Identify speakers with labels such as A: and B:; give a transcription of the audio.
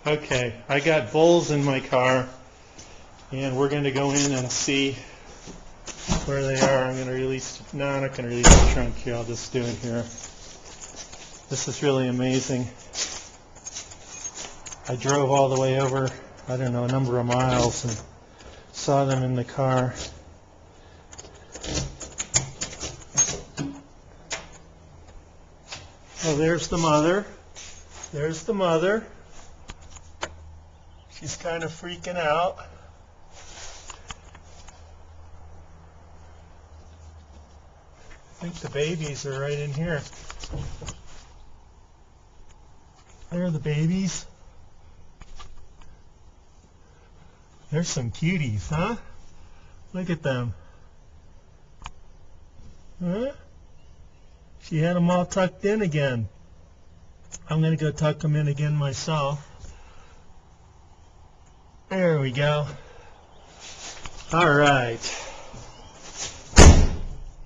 A: Okay, I got voles in my car, and we're going to go in and see where they are. I'm going to release, no, I'm not going to release the trunk here, I'll just do it here. This is really amazing. I drove all the way over, I don't know, a number of miles and saw them in the car. Oh, there's the mother. There's the mother. She's kind of freaking out. I think the babies are right in here. There are the babies. There's some cuties, huh? Look at them. Huh? She had them all tucked in again. I'm going to go tuck them in again myself. There we go. All right.